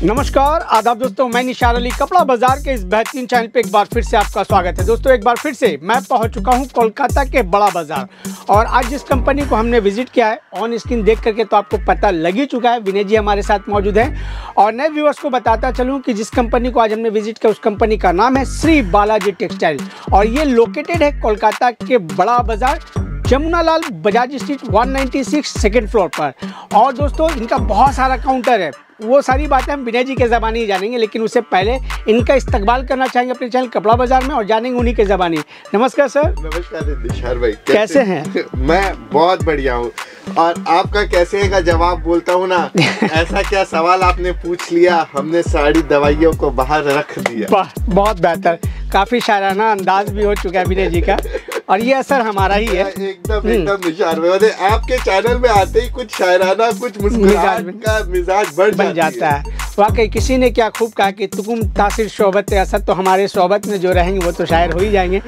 नमस्कार आदाब दोस्तों, मैं निशार अली कपड़ा बाजार के इस बेहतरीन चैनल पे एक बार फिर से आपका स्वागत है। दोस्तों एक बार फिर से मैं पहुंच चुका हूं कोलकाता के बड़ा बाजार और आज जिस कंपनी को हमने विजिट किया है ऑन स्क्रीन देख करके तो आपको पता लग ही चुका है। विनय जी हमारे साथ मौजूद हैं और नए व्यूअर्स को बताता चलूँ कि जिस कंपनी को आज हमने विजिट किया उस कंपनी का नाम है श्री बालाजी टेक्सटाइल और ये लोकेटेड है कोलकाता के बड़ा बाजार Jamunalal Bajaj street 196 second floor पर। और दोस्तों इनका बहुत सारा काउंटर है, वो सारी बातें हम विनय जी के ज़बानी ही जानेंगे, लेकिन उससे पहले इनका इस्तकबाल करना चाहेंगे अपने चैनल कपड़ा बाजार में और जानेंगे उन्हीं के ज़बानी। नमस्कार सर। नमस्कार निशार भाई, कैसे हैं? मैं बहुत बढ़िया हूँ और आपका कैसे है का जवाब बोलता हूँ ना। ऐसा क्या सवाल आपने पूछ लिया, हमने सारी दवाइयों को बाहर रख दिया। बहुत बेहतर, काफ़ी शायराना अंदाज भी हो चुका है विनय जी का और ये असर हमारा ही है। एकदम निशार भाई, आपके चैनल में आते ही कुछ शायराना कुछ मुस्कुराहट का मिजाज बन जाता है। वाकई किसी ने क्या खूब कहा कि तुकुम तासिर शोबत असद, तो हमारे सोबत में जो रहेंगे वो तो शायर हो ही जाएंगे।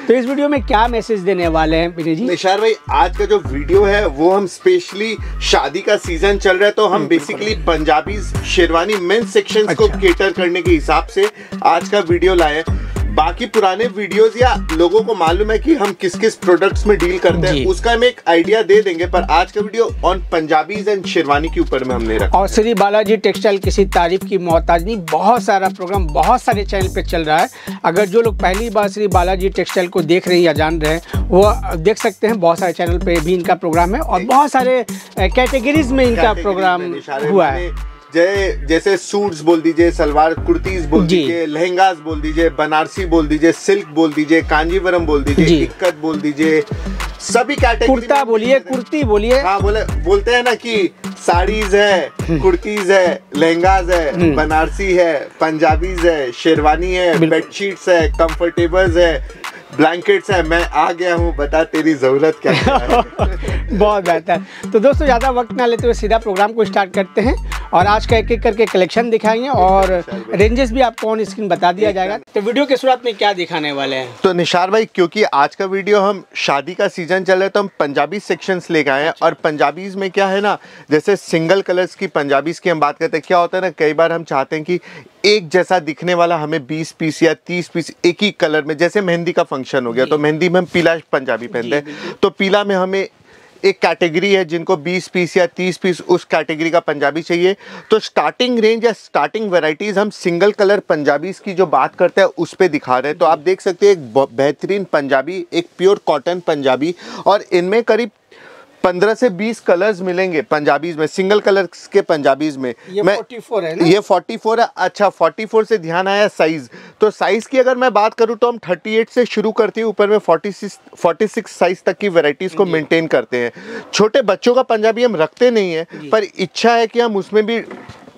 तो इस वीडियो में क्या मैसेज देने वाले हैं विनय जी? निशार भाई आज का जो वीडियो है वो हम स्पेशली शादी का सीजन चल रहा है तो हम basically Punjabi sherwani men's sections को केटर करने के हिसाब से आज का वीडियो लाए हैं। बाकी पुराने वीडियोस या लोगों को मालूम है कि हम किस किस प्रोडक्ट्स में डील करते हैं, उसका हम एक आइडिया दे देंगे, पर आज का video on Punjabis and sherwani के ऊपर में हमने रखा। और श्री बालाजी टेक्सटाइल किसी तारीफ की मोहताज नहीं, बहुत सारा प्रोग्राम बहुत सारे चैनल पे चल रहा है। अगर जो लोग पहली बार श्री बालाजी टेक्सटाइल को देख रहे हैं या जान रहे हैं वो देख सकते हैं, बहुत सारे चैनल पे भी इनका प्रोग्राम है और बहुत सारे कैटेगरीज में इनका प्रोग्राम हुआ है। जैसे सूट्स बोल दीजिए, सलवार कुर्तीज बोल दीजिए, लहंगास बोल दीजिए, बनारसी बोल दीजिए, सिल्क बोल दीजिए, कांजीवरम बोल दीजिए, इक्कत बोल दीजिए, सभी कैटेगरी, कुर्ता बोलिए, कुर्ती बोलिए। हाँ बोलते हैं ना कि साड़ीज है, कुर्तीज है, लहंगाज है, बनारसी है, पंजाबीज है, शेरवानी है, बेडशीट्स है, कंफर्टेबल्स है, ब्लैंकेट्स है। मैं आ गया हूँ, बता तेरी जरूरत क्या है। बहुत बेहतर। तो दोस्तों ज़्यादा वक्त ना लेते हुए सीधा प्रोग्राम को स्टार्ट करते हैं और आज का एक एक करके कलेक्शन दिखाएंगे और रेंजेस भी आपको ऑन स्क्रीन बता दिया जाएगा। तो वीडियो के शुरुआत में क्या दिखाने वाले हैं? तो निशार भाई क्योंकि आज का वीडियो हम शादी का सीजन चल रहा है तो हम पंजाबी सेक्शंस लेके आए हैं। और पंजाबीज में क्या है ना, जैसे सिंगल कलर्स की पंजाबीज की हम बात करते हैं, क्या होता है ना, कई बार हम चाहते हैं कि एक जैसा दिखने वाला हमें 20 पीस या 30 पीस एक ही कलर में, जैसे मेहंदी का फंक्शन हो गया तो मेहंदी में हम पीला पंजाबी पहनते हैं, तो पीला में हमें एक कैटेगरी है जिनको 20 पीस या 30 पीस उस कैटेगरी का पंजाबी चाहिए। तो स्टार्टिंग रेंज या स्टार्टिंग वैरायटीज़ हम सिंगल कलर पंजाबीज की जो बात करते हैं उस पे दिखा रहे हैं। तो आप देख सकते हैं एक बेहतरीन पंजाबी, एक प्योर कॉटन पंजाबी, और इनमें करीब 15 से 20 कलर्स मिलेंगे पंजाबीज में, सिंगल कलर्स के पंजाबीज में। ये 44 है ना? ये 44 है। अच्छा, 44 से ध्यान आया साइज। तो साइज की अगर मैं बात करूं तो हम 38 से शुरू करते हैं, ऊपर में 46 साइज तक की वैरायटीज को मेंटेन करते हैं। छोटे बच्चों का पंजाबी हम रखते नहीं है, पर इच्छा है कि हम उसमें भी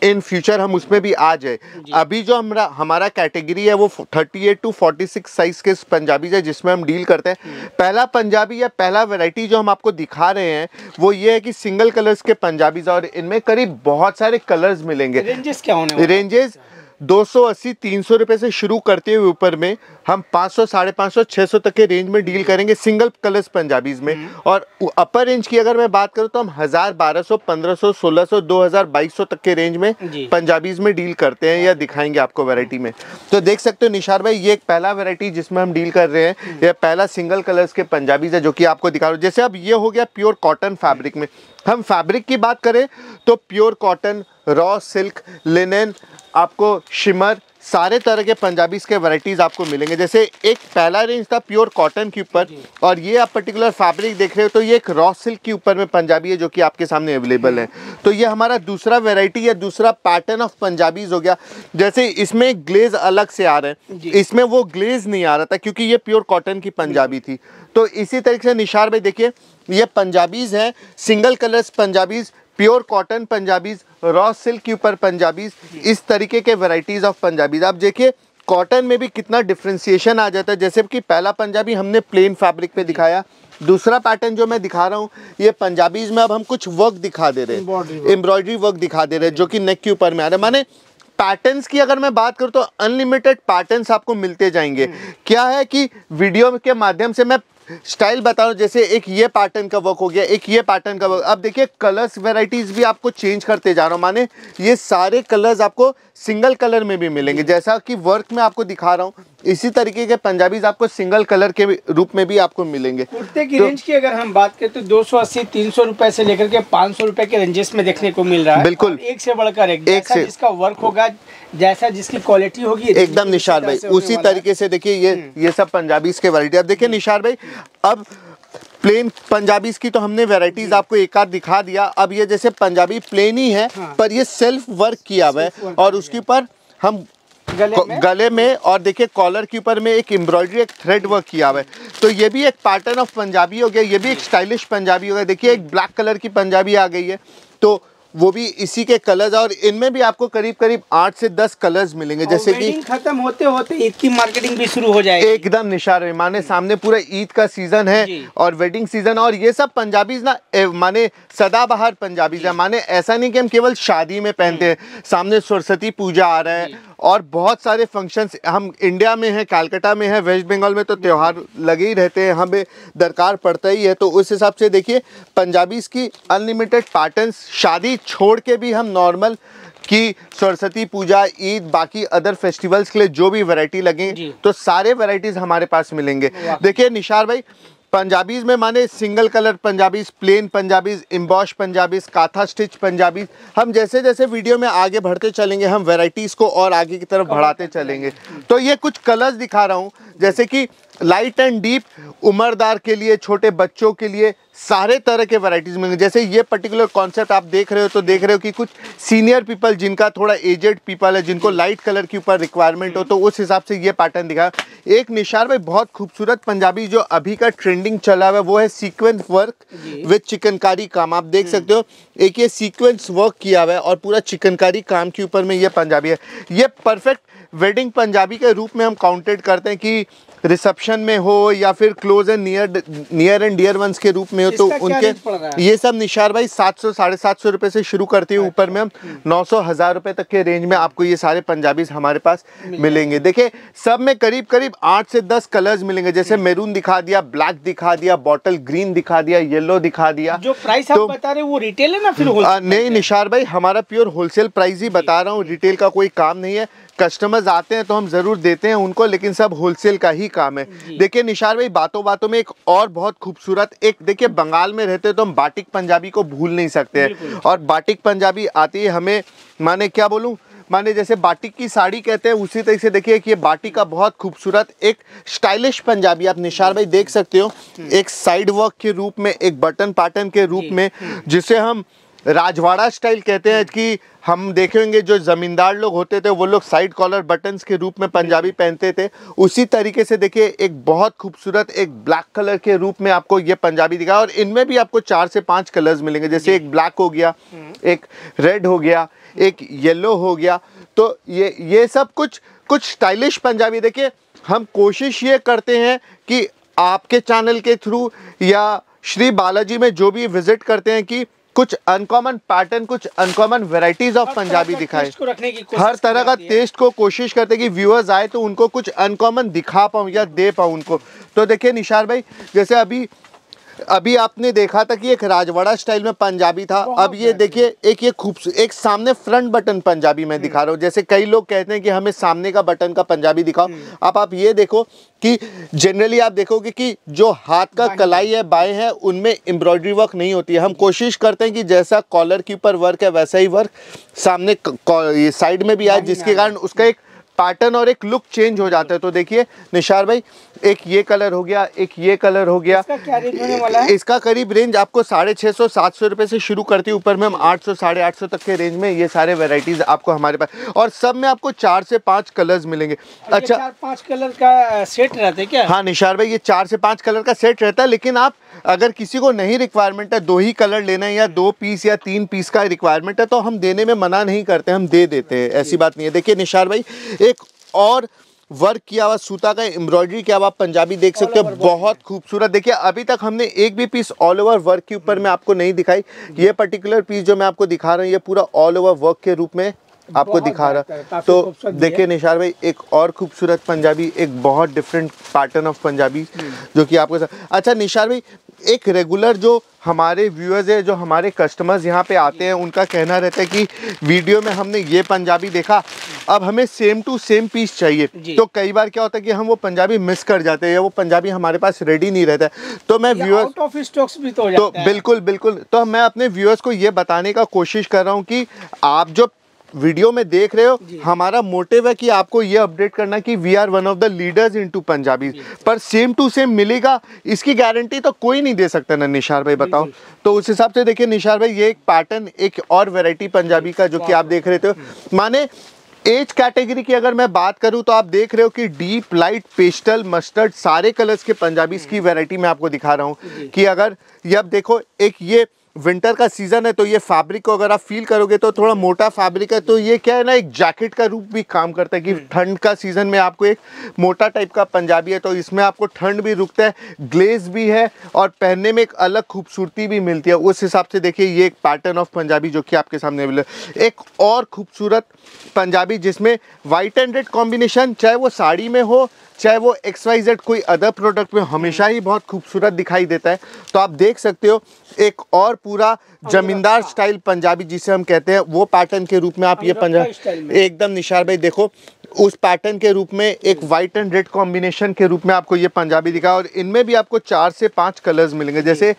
इन फ्यूचर हम उसमें भी आ जाए। अभी जो हमारा कैटेगरी है वो 38 टू 46 साइज के पंजाबी है जिसमें हम डील करते हैं। पहला पंजाबी या पहला वैरायटी जो हम आपको दिखा रहे हैं वो ये है कि सिंगल कलर्स के पंजाबीज, और इनमें करीब बहुत सारे कलर्स मिलेंगे। रेंजेस क्या होने वाले? रेंजेस 280-300 रुपए से शुरू करते हुए ऊपर में हम 500, 550, 600 तक के रेंज में डील करेंगे सिंगल कलर्स पंजाबीज में। और अपर रेंज की अगर मैं बात करूं तो हम 1000, 1200, 1500, 1600, 2000, 2200 तक के रेंज में पंजाबीज में डील करते हैं या दिखाएंगे आपको वैरायटी में। तो देख सकते हो निशार भाई, ये एक पहला वैरायटी जिसमें हम डील कर रहे हैं, यह पहला सिंगल कलर्स के पंजाबीज है जो कि आपको दिखा रहा हूँ। जैसे अब ये हो गया प्योर कॉटन फैब्रिक में। हम फैब्रिक की बात करें तो pure cotton, raw silk, linen, आपको शिमर, सारे तरह के पंजाबीज के वैरायटीज आपको मिलेंगे। जैसे एक पहला रेंज था प्योर कॉटन के ऊपर, और ये आप पर्टिकुलर फैब्रिक देख रहे हो तो ये एक रॉ सिल्क के ऊपर में पंजाबी है जो कि आपके सामने अवेलेबल है। तो ये हमारा दूसरा वैरायटी या दूसरा पैटर्न ऑफ पंजाबीज हो गया। जैसे इसमें ग्लेज अलग से आ रहे हैं, इसमें वो ग्लेज नहीं आ रहा था क्योंकि ये प्योर कॉटन की पंजाबी थी। तो इसी तरीके से निशार भाई देखिए, ये पंजाबीज है, single colours Punjabis, pure cotton Punjabis, raw silk के ऊपर पंजाबीज, इस तरीके के वैरायटीज ऑफ पंजाबीज। आप देखिए कॉटन में भी कितना डिफ्रेंसिएशन आ जाता है। जैसे कि पहला पंजाबी हमने प्लेन फैब्रिक पे दिखाया, दूसरा पैटर्न जो मैं दिखा रहा हूँ ये पंजाबीज में अब हम कुछ वर्क दिखा दे रहे हैं, एम्ब्रॉयडरी वर्क दिखा दे रहे हैं जो कि नेक के ऊपर में आ रहा है। माने पैटर्न्स की अगर मैं बात करूँ तो अनलिमिटेड पैटर्न्स आपको मिलते जाएंगे। क्या है कि वीडियो के माध्यम से मैं स्टाइल बता रहा हूँ, जैसे एक ये पैटर्न का वर्क हो गया, एक ये पैटर्न का वर्क। अब देखिए कलर्स वेराइटीज भी आपको चेंज करते जा रहा हूँ, माने ये सारे कलर्स आपको सिंगल कलर में भी मिलेंगे। जैसा कि वर्क में आपको दिखा रहा हूँ, इसी तरीके के पंजाबीज आपको सिंगल कलर के रूप में भी आपको मिलेंगे। कुर्ते की रेंज की अगर हम बात करें तो 280-300 रुपए से लेकर के 500 रुपए के रेंजेस में देखने को मिल रहा है। बिल्कुल, एक से बढ़कर एक, जैसा जिसका वर्क होगा, जैसा जिसकी क्वालिटी होगी, एकदम निशार भाई उसी तरीके से देखिए ये सब पंजाबीज के वैरायटी। अब देखिए निशार भाई, अब प्लेन पंजाबीज की तो हमने वैरायटीज आपको एक आध दिखा दिया। अब ये जैसे पंजाबी प्लेन ही है, पर ये सेल्फ वर्क किया हुआ है और उसके ऊपर हम गले में और देखिए कॉलर के ऊपर में एक एम्ब्रॉयडरी, एक थ्रेड वर्क किया हुआ है। तो ये भी एक पैटर्न ऑफ पंजाबी हो गया, ये भी एक स्टाइलिश पंजाबी हो गया। देखिए एक ब्लैक कलर की पंजाबी आ गई है, तो वो भी इसी के कलर्स, और इनमें भी आपको करीब करीब 8 से 10 कलर्स मिलेंगे। जैसे कि खत्म होते होते ईद की मार्केटिंग भी शुरू हो जाएगी। एकदम निशार है, माने सामने पूरा ईद का सीजन है और वेडिंग सीजन, और ये सब पंजाबीज ना माने सदाबहार पंजाबीज है। माने ऐसा नहीं कि हम केवल शादी में पहनते हैं, सामने सरस्वती पूजा आ रहा है और बहुत सारे फंक्शंस, हम इंडिया में हैं, कलकत्ता में है, वेस्ट बंगाल में तो त्यौहार लगे ही रहते हैं, हमें दरकार पड़ता ही है। तो उस हिसाब से देखिए पंजाबीज की अनलिमिटेड पैटर्न्स, शादी छोड़ के भी हम नॉर्मल की सरस्वती पूजा, ईद, बाकी अदर फेस्टिवल्स के लिए जो भी वैरायटी लगे तो सारे वैरायटीज हमारे पास मिलेंगे। देखिए निशार भाई, पंजाबीज में माने single colour Punjabis, plain Punjabis, emboss Punjabis, kantha stitch Punjabis, हम जैसे जैसे वीडियो में आगे बढ़ते चलेंगे हम वैरायटीज को और आगे की तरफ बढ़ाते चलेंगे। तो ये कुछ कलर्स दिखा रहा हूँ, जैसे कि लाइट एंड डीप, उम्रदार के लिए, छोटे बच्चों के लिए, सारे तरह के वैरायटीज मिलेंगे। जैसे ये पर्टिकुलर कॉन्सेप्ट आप देख रहे हो तो देख रहे हो कि कुछ सीनियर पीपल, जिनका थोड़ा एजेड पीपल है, जिनको लाइट कलर के ऊपर रिक्वायरमेंट हो, तो उस हिसाब से ये पैटर्न दिखा। एक निशार भाई बहुत खूबसूरत पंजाबी जो अभी का ट्रेंडिंग चला हुआ है वो है सीक्वेंस वर्क विद चिकनकारी काम। आप देख सकते हो एक ये सीक्वेंस वर्क किया हुआ है और पूरा चिकनकारी काम के ऊपर में ये पंजाबी है। ये परफेक्ट वेडिंग पंजाबी के रूप में हम काउंटेड करते हैं कि रिसेप्शन में हो या फिर close and near and dear ones के रूप में हो, तो उनके ये सब निशार भाई 700-750 रुपए से शुरू करते हैं, ऊपर में हम 900-1000 रुपए तक के रेंज में आपको ये सारे पंजाबीज हमारे पास मिलेंगे। देखिए सब में करीब करीब 8 से 10 कलर्स मिलेंगे, जैसे मैरून दिखा दिया, ब्लैक दिखा दिया, बॉटल ग्रीन दिखा दिया, येलो दिखा दिया। जो प्राइस आप बता रहे हैं वो रिटेल है ना फिर नहीं निशार भाई, हमारा प्योर होलसेल प्राइस ही बता रहा हूँ, रिटेल का कोई काम नहीं है। कस्टमर्स आते हैं तो हम जरूर देते हैं उनको, लेकिन सब होलसेल का ही काम है। देखिए निशार भाई, बातों बातों में एक और बहुत खूबसूरत, एक देखिए बंगाल में रहते तो हम बाटिक पंजाबी को भूल नहीं सकते हैं, और बाटिक पंजाबी आती है हमें, माने क्या बोलूं, माने जैसे बाटिक की साड़ी कहते हैं उसी तरह से देखिए कि ये बाटिक का बहुत खूबसूरत एक स्टाइलिश पंजाबी आप निशार भाई देख सकते हो, एक साइड वर्क के रूप में, एक बटन पैटर्न के रूप में, जिसे हम राजवाड़ा स्टाइल कहते हैं। कि हम देखेंगे जो जमींदार लोग होते थे वो लोग साइड कॉलर बटन्स के रूप में पंजाबी पहनते थे, उसी तरीके से देखिए एक बहुत खूबसूरत एक ब्लैक कलर के रूप में आपको ये पंजाबी दिखा, और इनमें भी आपको 4 से 5 कलर्स मिलेंगे, जैसे एक ब्लैक हो गया, एक रेड हो गया, एक येलो हो गया। तो ये सब कुछ स्टाइलिश पंजाबी। देखिए हम कोशिश ये करते हैं कि आपके चैनल के थ्रू या श्री बालाजी में जो भी विजिट करते हैं कि कुछ अनकॉमन पैटर्न, कुछ अनकॉमन वैरायटीज ऑफ पंजाबी दिखाए, हर तरह का टेस्ट को कोशिश करते हैं कि व्यूअर्स आए तो उनको कुछ अनकॉमन दिखा पाऊँ या दे पाऊँ उनको। तो देखिए निशार भाई, जैसे अभी आपने देखा था कि एक राजवाड़ा स्टाइल में पंजाबी था, अब ये देखिए एक ये खूबसूरत एक सामने फ्रंट बटन पंजाबी मैं दिखा रहा हूँ। जैसे कई लोग कहते हैं कि हमें सामने का बटन का पंजाबी दिखाओ, अब आप ये देखो कि जनरली आप देखोगे कि जो हाथ का कलाई है बाएं है उनमें एम्ब्रॉयडरी वर्क नहीं होती है। हम कोशिश करते हैं कि जैसा कॉलर के ऊपर वर्क है वैसा ही वर्क सामने ये साइड में भी आए, जिसके कारण उसका एक पैटर्न और एक लुक चेंज हो जाता है। तो देखिए निशार भाई, एक ये कलर हो गया, एक ये कलर हो गया। इसका क्या रेंज होने वाला है? इसका करीब रेंज आपको 650-700 रुपए से शुरू करती है, ऊपर में हम 800-850 तक के रेंज में ये सारे वैरायटीज आपको हमारे पास, और सब में आपको 4 से 5 कलर्स मिलेंगे। अच्छा 4-5 कलर का सेट रहता है क्या? हाँ निशार भाई, ये 4 से 5 कलर का सेट रहता है, लेकिन आप अगर किसी को नहीं रिक्वायरमेंट है, 2 ही कलर लेना है या 2 पीस या 3 पीस का रिक्वायरमेंट है, तो हम देने में मना नहीं करते, हम दे देते हैं, ऐसी बात नहीं है। देखिए निशार भाई, एक और वर्क किया हुआ सूता का एम्ब्रॉयडरी किया हुआ पंजाबी देख सकते हो, बहुत खूबसूरत। देखिए अभी तक हमने एक भी पीस ऑल ओवर वर्क के ऊपर में आपको नहीं दिखाई, ये पर्टिकुलर पीस जो मैं आपको दिखा रहा हूँ ये पूरा ऑल ओवर वर्क के रूप में आपको बहुत दिखा बेहतर है, रहा। काफी तो खूबसूरत भी है। देखिए निशार भाई, एक और खूबसूरत पंजाबी, एक बहुत डिफरेंट पैटर्न ऑफ पंजाबी जो कि आपको अच्छा निशार भाई, एक रेगुलर जो हमारे व्यूअर्स है, जो हमारे कस्टमर्स यहाँ पे आते हैं, उनका कहना रहता है कि वीडियो में हमने ये पंजाबी देखा, अब हमें सेम टू सेम पीस चाहिए। तो कई बार क्या होता है कि हम वो पंजाबी मिस कर जाते हैं या वो पंजाबी हमारे पास रेडी नहीं रहता है। तो मैं व्यूअर्स आउट ऑफ स्टॉक्स भी तो हो तो जाता है। बिल्कुल बिल्कुल, तो मैं अपने व्यूअर्स को ये बताने का कोशिश कर रहा हूँ कि आप जो वीडियो में देख रहे हो, हमारा मोटिव है कि आपको ये अपडेट करना कि we are one of the leaders into Punjabi, पर सेम टू सेम मिलेगा इसकी गारंटी तो कोई नहीं दे सकता ना निशार भाई, बताओ। तो उस हिसाब से देखिए निशार भाई, ये एक पैटर्न, एक और वैरायटी पंजाबी का जो कि आप देख रहे थे, माने एज कैटेगरी की अगर मैं बात करूं तो आप देख रहे हो कि डीप, लाइट, पेस्टल, मस्टर्ड, सारे कलर्स के पंजाबी की वैरायटी मैं आपको दिखा रहा हूं कि अगर ये अब देखो, एक ये विंटर का सीजन है तो ये फैब्रिक को अगर आप फील करोगे तो थोड़ा मोटा फैब्रिक है, तो ये क्या है ना, एक जैकेट का रूप भी काम करता है कि ठंड का सीजन में आपको एक मोटा टाइप का पंजाबी है तो इसमें आपको ठंड भी रुकता है, ग्लेज भी है और पहनने में एक अलग खूबसूरती भी मिलती है। उस हिसाब से देखिए ये एक पैटर्न ऑफ पंजाबी जो कि आपके सामने अवेलेबल है। एक और खूबसूरत पंजाबी जिसमें वाइट एंड रेड कॉम्बिनेशन, चाहे वो साड़ी में हो, चाहे वो XYZ कोई अदर प्रोडक्ट में, हमेशा ही बहुत खूबसूरत दिखाई देता है। तो आप देख सकते हो एक और पूरा जमींदार स्टाइल पंजाबी जिसे हम कहते हैं, वो पैटर्न के रूप में आप ये पंजाबी एकदम निशार भाई देखो, उस पैटर्न के रूप में एक वाइट एंड रेड कॉम्बिनेशन के रूप में आपको ये पंजाबी दिखा, और इनमें भी आपको 4 से 5 कलर्स मिलेंगे। जैसे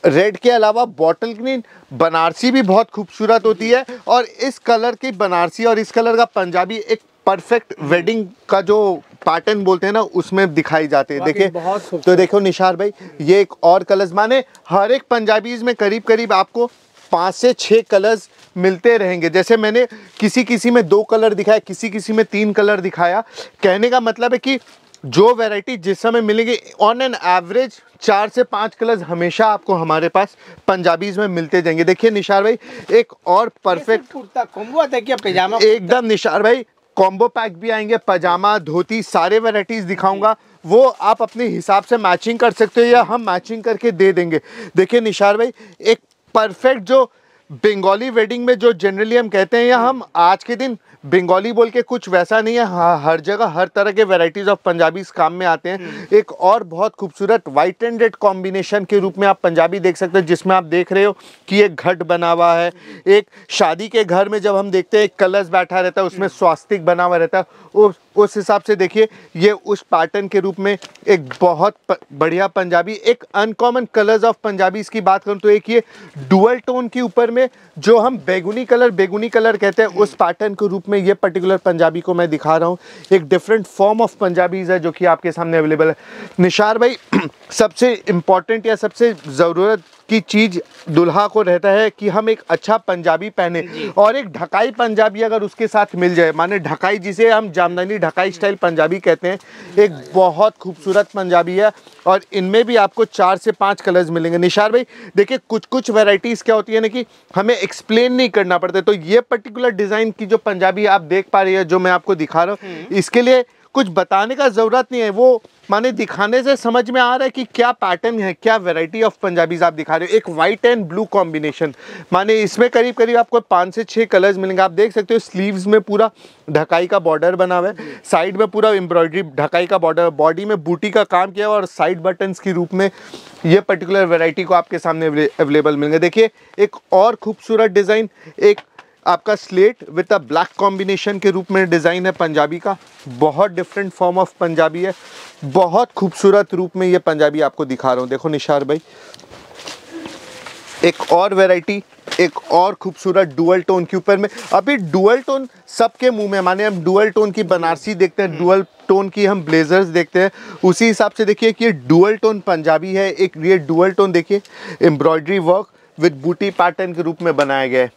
रेड के अलावा बॉटल ग्रीन, बनारसी भी बहुत खूबसूरत होती है, और इस कलर की बनारसी और इस कलर का पंजाबी एक परफेक्ट वेडिंग का जो पैटर्न बोलते हैं ना, उसमें दिखाई जाते हैं। देखिए तो देखो निशार भाई, ये एक और कलर्स, माने हर एक पंजाबीज में करीब करीब आपको 5 से 6 कलर्स मिलते रहेंगे। जैसे मैंने किसी में 2 कलर दिखाया, किसी में 3 कलर दिखाया, कहने का मतलब है कि जो वैरायटी जिस समय मिलेगी, ऑन एन एवरेज 4 से 5 कलर्स हमेशा आपको हमारे पास पंजाबीज में मिलते जाएंगे। देखिए निशार भाई, एक और परफेक्ट कुर्ता कॉम्बो आता है क्या, पैजामा एकदम निशार भाई, कॉम्बो पैक भी आएंगे, पजामा, धोती, सारे वैरायटीज दिखाऊंगा, वो आप अपने हिसाब से मैचिंग कर सकते हो या हम मैचिंग करके दे देंगे। देखिए निशार भाई, एक परफेक्ट जो बंगाली वेडिंग में जो जनरली हम कहते हैं, या हम आज के दिन बंगाली बोल के कुछ वैसा नहीं है, हर जगह हर तरह के वैरायटीज ऑफ पंजाबी काम में आते हैं। एक और बहुत खूबसूरत वाइट एंड रेड कॉम्बिनेशन के रूप में आप पंजाबी देख सकते हो, जिसमें आप देख रहे हो कि एक घट बना हुआ है। एक शादी के घर में जब हम देखते हैं एक कलश बैठा रहता है, उसमें स्वास्तिक बना हुआ रहता है, उस हिसाब से देखिए ये उस पैटर्न के रूप में एक बहुत बढ़िया पंजाबी। एक अनकॉमन कलर्स ऑफ पंजाबी की बात करूं तो एक ये डुअल टोन के ऊपर में जो हम बेगुनी कलर कहते हैं, उस पैटर्न के रूप में ये पर्टिकुलर पंजाबी को मैं दिखा रहा हूं। एक डिफरेंट फॉर्म ऑफ पंजाबीज है जो कि आपके सामने अवेलेबल है। निशार भाई, सबसे इम्पॉर्टेंट या सबसे ज़रूरत की चीज़ दुल्हा को रहता है कि हम एक अच्छा पंजाबी पहने, और एक ढकाई पंजाबी अगर उसके साथ मिल जाए, माने ढकाई जिसे हम जामदानी ढकाई स्टाइल पंजाबी कहते हैं, एक बहुत खूबसूरत पंजाबी है, और इनमें भी आपको 4 से 5 कलर्स मिलेंगे। निशार भाई देखिए, कुछ वैरायटीज़ क्या होती है ना कि हमें एक्सप्लेन नहीं करना पड़ता, तो ये पर्टिकुलर डिज़ाइन की जो पंजाबी आप देख पा रही है, जो मैं आपको दिखा रहा हूँ, इसके लिए कुछ बताने का ज़रूरत नहीं है, वो माने दिखाने से समझ में आ रहा है कि क्या पैटर्न है, क्या वैरायटी ऑफ पंजाबीज आप दिखा रहे हो। एक वाइट एंड ब्लू कॉम्बिनेशन, माने इसमें करीब करीब आपको 5 से 6 कलर्स मिलेंगे। आप देख सकते हो स्लीव्स में पूरा ढकाई का बॉर्डर बना हुआ है, साइड में पूरा एम्ब्रॉयडरी ढकाई का बॉर्डर, बॉडी में बूटी का काम किया हुआ, और साइड बटन्स के रूप में ये पर्टिकुलर वैरायटी को आपके सामने अवेलेबल मिलेंगे। देखिए एक और खूबसूरत डिज़ाइन, एक आपका slate with a black combination के रूप में डिज़ाइन है पंजाबी का, बहुत डिफरेंट फॉर्म ऑफ पंजाबी है, बहुत खूबसूरत रूप में ये पंजाबी आपको दिखा रहा हूँ। देखो निशार भाई, एक और वैरायटी, एक और खूबसूरत डुअल टोन के ऊपर में। अभी डुअल टोन सबके मुंह में, माने हम डुअल टोन की बनारसी देखते हैं, डुअल टोन की हम ब्लेजर्स देखते हैं, उसी हिसाब से देखिए कि ये डुअल टोन पंजाबी है। एक ये डुअल टोन देखिए, एम्ब्रॉयडरी वर्क विद बूटी पैटर्न के रूप में बनाया गया है।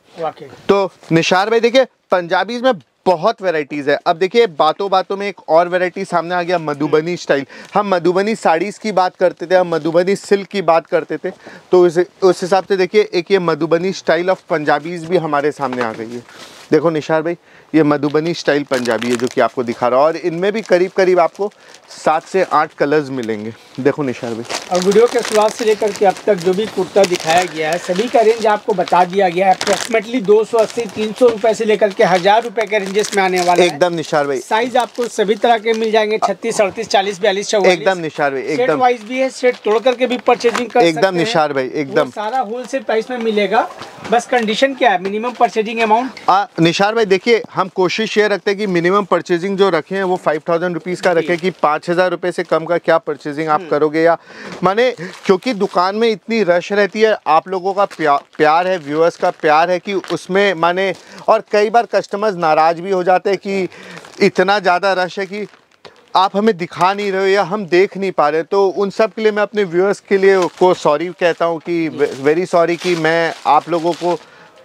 तो निशार भाई देखिए, पंजाबीज में बहुत वैरायटीज़ है। अब देखिए बातों बातों में एक और वैरायटी सामने आ गया, मधुबनी स्टाइल। हम मधुबनी साड़ीज़ की बात करते थे, हम मधुबनी सिल्क की बात करते थे, तो उस हिसाब से देखिए एक ये मधुबनी स्टाइल ऑफ पंजाबीज़ भी हमारे सामने आ गई है। देखो निशार भाई, ये मधुबनी स्टाइल पंजाबी है जो कि आपको दिखा रहा हूँ, और इनमें भी करीब करीब आपको 7 से 8 कलर्स मिलेंगे। देखो निशार भाई, और वीडियो के शुरुआत से लेकर के अब तक जो भी कुर्ता दिखाया गया है सभी का रेंज आपको बता दिया गया है। अप्रोक्सीमेटली 280-300 रुपए से लेकर के 1000 रुपए के रेंजेस में आने वाला है। एकदम निशार भाई, साइज आपको सभी तरह के मिल जाएंगे, 36, 38, 40, 42, 44। एकदम निशार भाई, सेट एकदम वाइज भी है, सेट तोड़ करके भी परचेजिंग कर सकते हैं। एकदम निशार भाई, एकदम सारा होलसेल प्राइस में मिलेगा। बस कंडीशन क्या है, मिनिमम परचेजिंग अमाउंट। निशार भाई देखिए, हम कोशिश ये रखते हैं कि मिनिमम परचेजिंग जो रखे हैं वो 5000 रुपीज़ का रखें, कि 5000 रुपये से कम का क्या परचेजिंग आप करोगे, या माने क्योंकि दुकान में इतनी रश रहती है, आप लोगों का प्यार है, व्यूअर्स का प्यार है कि उसमें माने, और कई बार कस्टमर्स नाराज़ भी हो जाते हैं कि इतना ज़्यादा रश है कि आप हमें दिखा नहीं रहे हो या हम देख नहीं पा रहे। तो उन सब के लिए मैं अपने व्यूअर्स के लिए को सॉरी कहता हूँ, कि वेरी सॉरी कि मैं आप लोगों को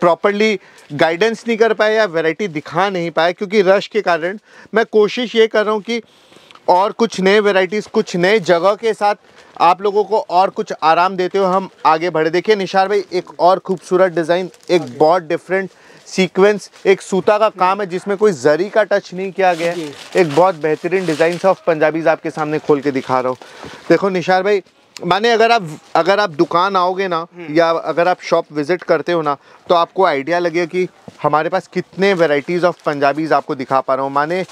प्रॉपर्ली गाइडेंस नहीं कर पाया या वैरायटी दिखा नहीं पाया, क्योंकि रश के कारण। मैं कोशिश ये कर रहा हूँ कि और कुछ नए वैरायटीज़, कुछ नए जगह के साथ आप लोगों को और कुछ आराम देते हुए हम आगे बढ़े। देखिए निशार भाई, एक और खूबसूरत डिज़ाइन, एक बहुत डिफरेंट सीक्वेंस, एक सूता का काम है जिसमें कोई जरी का टच नहीं किया गया है। एक बहुत बेहतरीन डिज़ाइन ऑफ पंजाबीज आपके सामने खोल के दिखा रहा हूँ। देखो निशार भाई, माने अगर आप दुकान आओगे ना, या अगर आप शॉप विजिट करते हो ना, तो आपको आइडिया लगेगा कि हमारे पास कितने वैरायटीज़ ऑफ पंजाबीज आपको दिखा पा रहा हूँ। माने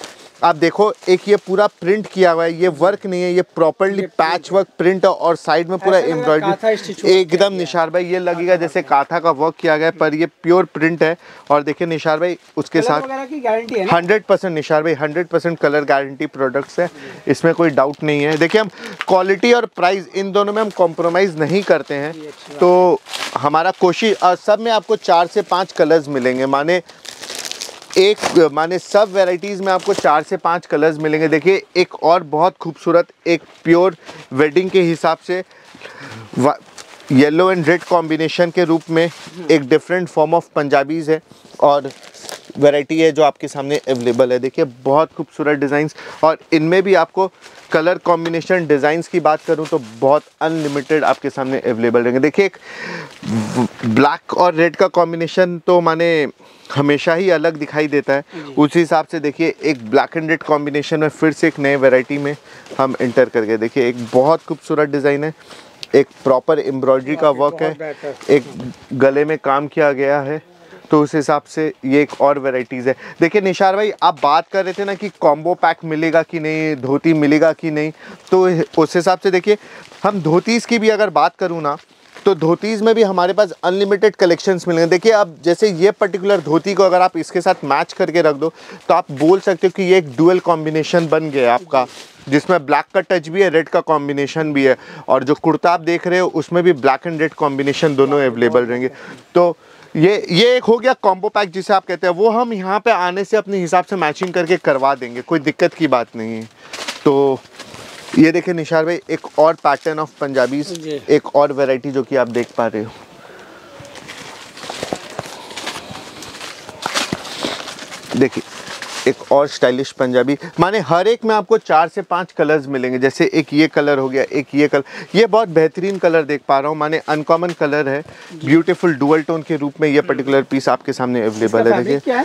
आप देखो, एक ये पूरा प्रिंट किया हुआ है, ये वर्क नहीं है, ये प्रॉपर्ली पैच वर्क प्रिंट है, और साइड में पूरा एम्ब्रॉयडरी। एकदम निशार भाई, ये लगेगा जैसे काथा का वर्क किया गया है, पर ये प्योर प्रिंट है। और देखिए निशार भाई, उसके साथ 100% निशार भाई, 100% कलर गारंटी प्रोडक्ट्स है, इसमें कोई डाउट नहीं है। देखिए, हम क्वालिटी और प्राइस इन दोनों में हम कॉम्प्रोमाइज़ नहीं करते हैं, तो हमारा कोशिश, सब में आपको 4 से 5 कलर्स मिलेंगे। माने सब वैरायटीज़ में आपको 4 से 5 कलर्स मिलेंगे। देखिए, एक और बहुत खूबसूरत, एक प्योर वेडिंग के हिसाब से येलो एंड रेड कॉम्बिनेशन के रूप में एक डिफरेंट फॉर्म ऑफ पंजाबीज़ है, और वैरायटी है जो आपके सामने अवेलेबल है। देखिए, बहुत खूबसूरत डिज़ाइंस, और इनमें भी आपको कलर कॉम्बिनेशन, डिज़ाइंस की बात करूं तो बहुत अनलिमिटेड आपके सामने अवेलेबल रहेंगे। देखिए, एक ब्लैक और रेड का कॉम्बिनेशन तो माने हमेशा ही अलग दिखाई देता है, उसी हिसाब से देखिए एक ब्लैक एंड रेड कॉम्बिनेशन में फिर से एक नए वैरायटी में हम एंटर करके, देखिए एक बहुत खूबसूरत डिज़ाइन है, एक प्रॉपर एम्ब्रॉयडरी का वर्क है, एक गले में काम किया गया है, तो उस हिसाब से ये एक और वैरायटीज़ है। देखिए निशार भाई, आप बात कर रहे थे ना कि कॉम्बो पैक मिलेगा कि नहीं, धोती मिलेगा कि नहीं, तो उस हिसाब से देखिए, हम धोतीज़ की भी अगर बात करूँ ना, तो धोतीज़ में भी हमारे पास अनलिमिटेड कलेक्शंस मिलेंगे। देखिए, अब जैसे ये पर्टिकुलर धोती को अगर आप इसके साथ मैच करके रख दो, तो आप बोल सकते हो कि ये एक डुअल कॉम्बिनेशन बन गया आपका, जिसमें ब्लैक का टच भी है, रेड का कॉम्बिनेशन भी है, और जो कुर्ता आप देख रहे हो उसमें भी ब्लैक एंड रेड कॉम्बिनेशन दोनों अवेलेबल रहेंगे। तो ये एक हो गया कॉम्बो पैक जिसे आप कहते हैं, वो हम यहाँ पे आने से अपने हिसाब से मैचिंग करके करवा देंगे, कोई दिक्कत की बात नहीं है। तो ये देखिए निशार भाई, एक और पैटर्न ऑफ पंजाबीज, एक और वैरायटी जो कि आप देख पा रहे हो। देखिए, एक और स्टाइलिश पंजाबी, माने हर एक में आपको 4 से 5 कलर्स मिलेंगे। जैसे एक ये कलर हो गया, एक ये कलर, ये बहुत बेहतरीन कलर देख पा रहा हूँ, माने अनकॉमन कलर है, ब्यूटीफुल डुअल टोन के रूप में ये पर्टिकुलर पीस आपके सामने अवेलेबल है। देखिए,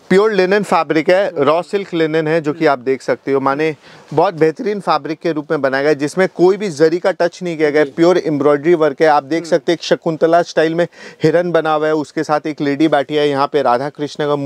प्योर लिनन फैब्रिक है, रॉ सिल्क लिनन है, जो कि आप देख सकते हो, माने बहुत बेहतरीन फैब्रिक के रूप में बनाया गया, जिसमें कोई भी जरी का टच नहीं किया गया, प्योर एम्ब्रॉयडरी वर्क है। आप देख सकते हैं, एक शकुंतला स्टाइल में हिरन बना हुआ है, उसके साथ एक लेडी बैठी है, यहाँ पे राधा कृष्ण का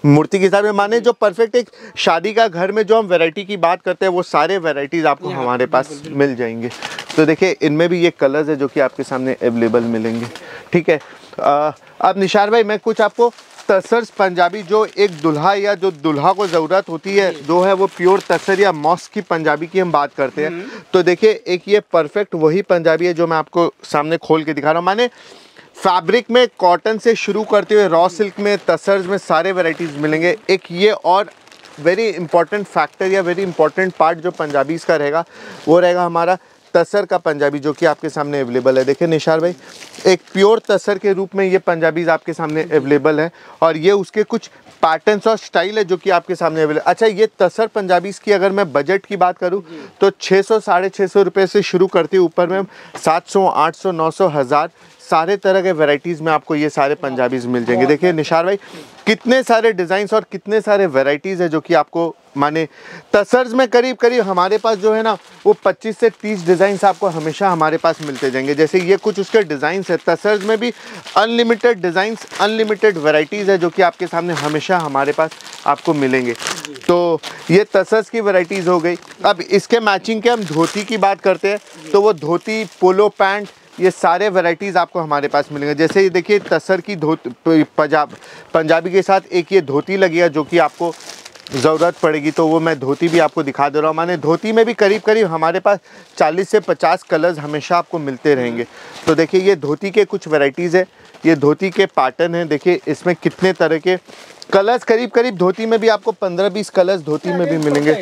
मूर्ति के साथ में, माने जो परफेक्ट एक शादी का घर में जो हम वैरायटी की बात करते हैं, वो सारे वैरायटीज आपको हमारे पास मिल जाएंगे। तो देखिए, इनमें भी ये कलर्स है जो कि आपके सामने अवेलेबल मिलेंगे। ठीक है, अब निशार भाई, मैं कुछ आपको तसर्स पंजाबी, जो एक दुल्हा या जो दुल्हा को ज़रूरत होती है, जो है वो प्योर तसर या मॉस्क की पंजाबी की हम बात करते हैं, तो देखिए एक ये परफेक्ट वही पंजाबी है जो मैं आपको सामने खोल के दिखा रहा हूँ। माने फैब्रिक में कॉटन से शुरू करते हुए रॉ सिल्क में, तसर्स में सारे वैरायटीज़ मिलेंगे। एक ये और वेरी इंपॉर्टेंट फैक्टर या वेरी इंपॉर्टेंट पार्ट जो पंजाबीज़ का रहेगा, वो रहेगा हमारा तसर का पंजाबी, जो कि आपके सामने अवेलेबल है। देखिए निशार भाई, एक प्योर तसर के रूप में ये पंजाबीज़ आपके सामने अवेलेबल है, और ये उसके कुछ पैटर्न्स और स्टाइल है जो कि आपके सामने अवेलेबल। अच्छा, ये तसर पंजाबीज़ की अगर मैं बजट की बात करूं, तो 600 साढ़े 600 रुपये से शुरू करते ऊपर में 700 800 900 1000 सारे तरह के वैरायटीज़ में आपको ये सारे पंजाबीज मिल जाएंगे। देखिए निशार भाई कितने सारे डिज़ाइंस और कितने सारे वैरायटीज़ है जो कि आपको माने तसर्स में करीब करीब हमारे पास जो है ना वो 25 से 30 डिज़ाइंस आपको हमेशा हमारे पास मिलते जाएंगे। जैसे ये कुछ उसके डिज़ाइंस है, तसर्स में भी अनलिमिटेड डिज़ाइंस, अनलिमिटेड वैरायटीज़ है जो कि आपके सामने हमेशा हमारे पास आपको मिलेंगे। तो ये तसर्स की वैरायटीज़ हो गई। अब इसके मैचिंग के हम धोती की बात करते हैं तो वो धोती, पोलो पैंट, ये सारे वैरायटीज़ आपको हमारे पास मिलेंगे। जैसे ये देखिए तसर की धोती पंजाबी के साथ एक ये धोती लगी है जो कि आपको ज़रूरत पड़ेगी, तो वो मैं धोती भी आपको दिखा दे रहा हूँ। माने धोती में भी करीब करीब हमारे पास 40 से 50 कलर्स हमेशा आपको मिलते रहेंगे। तो देखिए ये धोती के कुछ वैरायटीज़ है, ये धोती के पैटर्न है। देखिए इसमें कितने तरह के कलर्स, करीब करीब धोती में भी आपको 15-20 कलर्स धोती में भी मिलेंगे।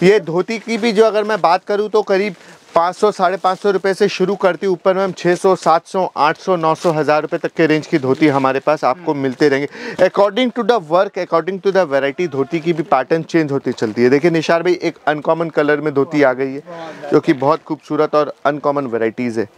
ये धोती की भी जो अगर मैं बात करूँ तो करीब 500 साढ़े 500 रुपये से शुरू करती हूँ, ऊपर में हम 600 700 800 900 1000 रुपये तक के रेंज की धोती हमारे पास आपको मिलते रहेंगे। According to the work, according to the variety dhoti की भी पैटर्न चेंज होती चलती है। देखिए निशार भाई एक अनकॉमन कलर में धोती आ गई है जो कि बहुत खूबसूरत और अनकॉमन वैरायटीज़ है।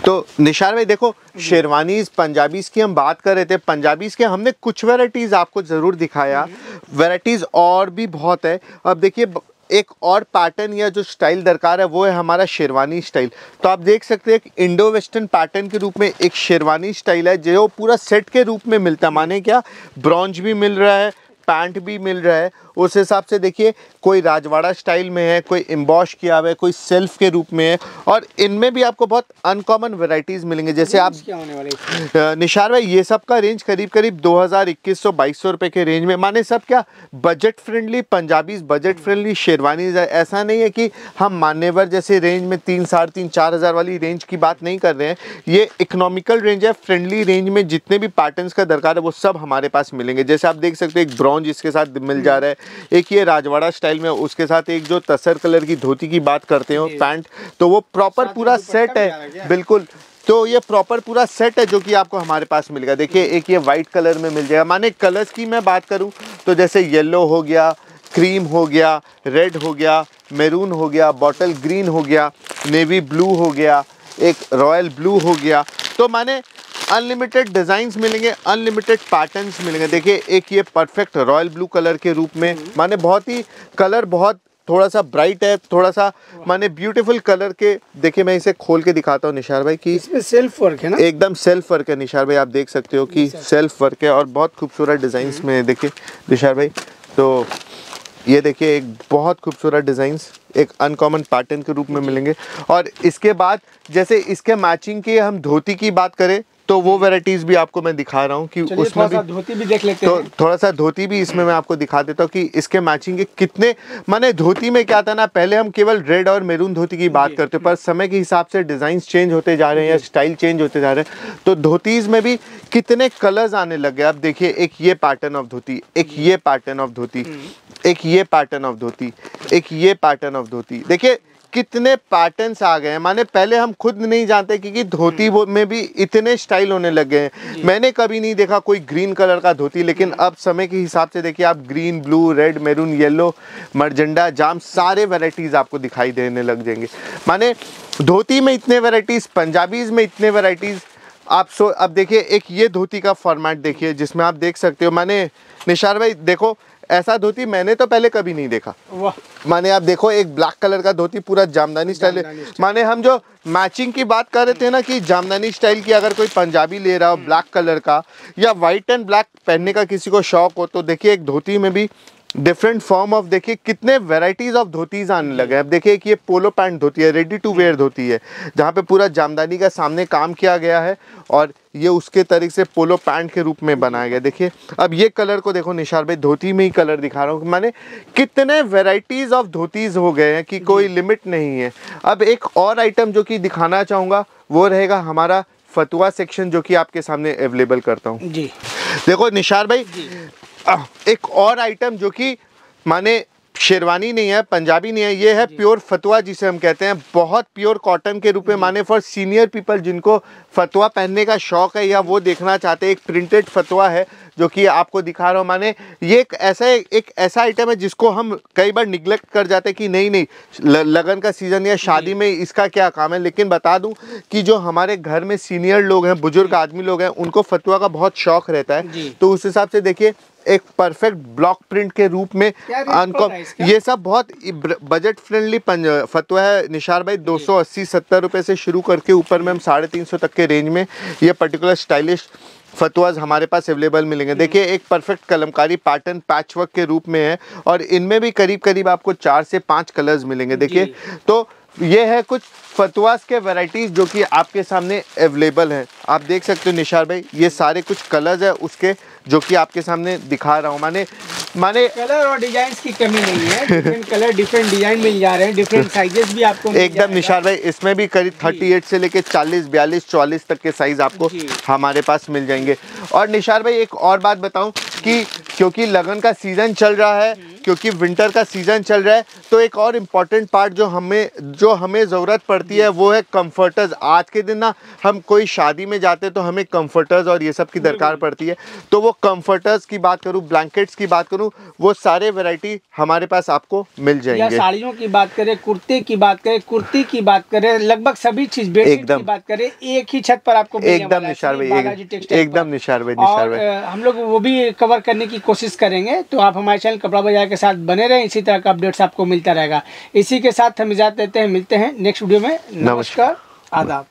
तो निशार भाई देखो शेरवानीज़ पंजाबीज़ की हम बात कर रहे थे, पंजाबीज़ के हमने कुछ वैरायटीज़ आपको ज़रूर दिखाया, वैरायटीज़ और भी बहुत है। अब देखिए एक और पैटर्न या जो स्टाइल दरकार है वो है हमारा शेरवानी स्टाइल। तो आप देख सकते हैं कि इंडो वेस्टर्न पैटर्न के रूप में एक शेरवानी स्टाइल है जो पूरा सेट के रूप में मिलता है। माने क्या, ब्रॉन्ज भी मिल रहा है, पैंट भी मिल रहा है। उस हिसाब से देखिए कोई राजवाड़ा स्टाइल में है, कोई एम्बॉश किया हुआ है, कोई सेल्फ के रूप में है, और इनमें भी आपको बहुत अनकॉमन वैरायटीज़ मिलेंगे। जैसे आप निशार भाई ये सब का रेंज करीब करीब 2000 2100 रुपये के रेंज में। माने सब क्या budget friendly Punjabis, budget friendly sherwanis है। ऐसा नहीं है कि हम मान्यवर जैसे रेंज में 3 साढ़े 3 4 हज़ार वाली रेंज की बात नहीं कर रहे हैं। ये इकोनॉमिकल रेंज है, फ्रेंडली रेंज में जितने भी पैटर्न्स का दरकार है वो सब हमारे पास मिलेंगे। जैसे आप देख सकते हैं एक ब्रॉन्ज इसके साथ मिल जा रहा है, एक ये राजवाड़ा स्टाइल में, उसके साथ एक जो तसर कलर की धोती की बात करते हो पैंट, तो वो प्रॉपर पूरा सेट है। बिल्कुल, तो ये प्रॉपर पूरा सेट है जो कि आपको हमारे पास मिलेगा। देखिए एक ये वाइट कलर में मिल जाएगा। माने कलर्स की मैं बात करूं तो जैसे येलो हो गया, क्रीम हो गया, रेड हो गया, मैरून हो गया, बॉटल ग्रीन हो गया, नेवी ब्लू हो गया, एक रॉयल ब्लू हो गया। तो माने अनलिमिटेड डिज़ाइंस मिलेंगे, अनलिमिटेड पैटर्न्स मिलेंगे। देखिए एक ये परफेक्ट रॉयल ब्लू कलर के रूप में, माने बहुत ही कलर बहुत थोड़ा सा ब्राइट है, थोड़ा सा माने ब्यूटीफुल कलर के। देखिए मैं इसे खोल के दिखाता हूँ निशार भाई कि इसमें सेल्फ वर्क है ना, एकदम सेल्फ वर्क है निशार भाई, आप देख सकते हो कि सेल्फ वर्क है और बहुत खूबसूरत डिज़ाइंस में है। देखिए निशार भाई तो ये देखिए एक बहुत खूबसूरत डिज़ाइंस एक अनकॉमन पैटर्न के रूप में मिलेंगे। और इसके बाद जैसे इसके मैचिंग के हम धोती की बात करें तो वो वैरायटीज़ भी आपको मैं दिखा रहा हूँ कि उसमें भी धोती भी देख लेते हैं। थोड़ा सा धोती भी इसमें मैं आपको दिखा देता हूँ कि इसके मैचिंग के कितने, माने धोती में क्या था ना, पहले हम केवल रेड और मैरून धोती की बात करते पर समय के हिसाब से डिज़ाइन चेंज होते जा रहे हैं या स्टाइल चेंज होते जा रहे हैं, तो धोतीज़ में भी कितने कलर्स आने लग गए। अब देखिए एक ये पैटर्न ऑफ धोती, एक ये पैटर्न ऑफ धोती, एक ये पैटर्न ऑफ धोती, एक ये पैटर्न ऑफ धोती। देखिए कितने पैटर्न्स आ गए हैं। माने पहले हम खुद नहीं जानते क्योंकि धोती में भी इतने स्टाइल होने लग गए हैं। मैंने कभी नहीं देखा कोई ग्रीन कलर का धोती, लेकिन अब समय के हिसाब से देखिए आप green, blue, red, maroon, yellow, मरजंडा, जाम सारे वैरायटीज़ आपको दिखाई देने लग जाएंगे। माने धोती में इतने वैरायटीज़, पंजाबीज़ में इतने वैरायटीज़। अब देखिए एक ये धोती का फॉर्मेट देखिए जिसमें आप देख सकते हो। माने निशार भाई देखो ऐसा धोती मैंने तो पहले कभी नहीं देखा। माने आप देखो एक ब्लैक कलर का धोती पूरा जामदानी स्टाइल है। माने हम जो मैचिंग की बात कर रहे थे ना कि जामदानी स्टाइल की अगर कोई पंजाबी ले रहा हो ब्लैक कलर का या वाइट एंड ब्लैक पहनने का किसी को शौक हो, तो देखिए एक धोती में भी डिफरेंट फॉर्म ऑफ देखिए कितने वैरायटीज ऑफ धोतीज आने लगे हैं। अब देखिए कि ये पोलो पैंट धोती है, रेडी टू वेयर धोती है जहाँ पे पूरा जामदानी का सामने काम किया गया है और ये उसके तरीके से पोलो पैंट के रूप में बनाया गया। देखिए अब ये कलर को देखो निशार भाई, धोती में ही कलर दिखा रहा हूँ। माने कितने वैरायटीज ऑफ धोतीज हो गए हैं कि कोई लिमिट नहीं है। अब एक और आइटम जो कि दिखाना चाहूँगा वो रहेगा हमारा फतुआ सेक्शन जो कि आपके सामने अवेलेबल करता हूँ जी। देखो निशार भाई एक और आइटम जो कि माने शेरवानी नहीं है, पंजाबी नहीं है, ये है प्योर फतवा जिसे हम कहते हैं। बहुत प्योर कॉटन के रूप में माने फॉर सीनियर पीपल जिनको फतवा पहनने का शौक है या वो देखना चाहते हैं। एक प्रिंटेड फतवा है जो कि आपको दिखा रहा हूँ। माने ये एक ऐसा आइटम है जिसको हम कई बार निगलेक्ट कर जाते हैं कि नहीं लगन का सीजन या शादी में इसका क्या काम है। लेकिन बता दूं कि जो हमारे घर में सीनियर लोग हैं, बुजुर्ग आदमी लोग हैं, उनको फतवा का बहुत शौक रहता है। तो उस हिसाब से देखिए एक परफेक्ट ब्लॉक प्रिंट के रूप में ये सब बहुत बजट फ्रेंडली फतवा है निशार भाई। 280-70 रुपए से शुरू करके ऊपर में हम 350 तक के रेंज में ये पर्टिकुलर स्टाइलिश फतवाज हमारे पास अवेलेबल मिलेंगे। देखिए एक perfect Kalamkari pattern patch work के रूप में है और इनमें भी करीब करीब आपको 4 से 5 कलर्स मिलेंगे। देखिए तो ये है कुछ फतवास के वैरायटीज जो कि आपके सामने अवेलेबल हैं। आप देख सकते हो निशार भाई, ये सारे कुछ कलर्स है उसके जो कि आपके सामने दिखा रहा हूँ। माने कलर और डिजाइन की कमी नहीं है, डिफरेंट कलर डिफरेंट डिजाइन मिल जा रहे हैं, डिफरेंट साइजेस भी आपको एकदम निशार भाई। इसमें भी करीब 38 से लेके 40, 42, 44 तक के साइज आपको हमारे पास मिल जाएंगे। और निशार भाई एक और बात बताऊं कि क्योंकि लगन का सीजन चल रहा है, क्योंकि विंटर का सीजन चल रहा है, तो एक और इम्पॉर्टेंट पार्ट जो हमें ज़रूरत पड़ती है वो है कंफर्टर्स। आज के दिन ना हम कोई शादी में जाते हैं तो हमें कंफर्टर्स और ये सब की दरकार पड़ती है। तो वो कंफर्टर्स की बात करूँ, ब्लैंकेट्स की बात करूँ, वो सारे वैरायटी हमारे पास आपको मिल जाएंगे। या साड़ियों की बात करें, कुर्ते की बात करें, कुर्ती की बात करें, लगभग सभी चीज बेडशीट की बात करें, एक ही छत पर आपको एकदम निशार भाई, एकदम निशार भाई। हम लोग वो भी कवर करने की कोशिश करेंगे। तो आप हमारे चैनल कपड़ा बाजार के साथ बने रहें, इसी तरह का अपडेट्स आपको मिलता रहेगा। इसी के साथ हम इजाजत देते हैं, मिलते हैं नेक्स्ट वीडियो में। नमस्कार, आदाब।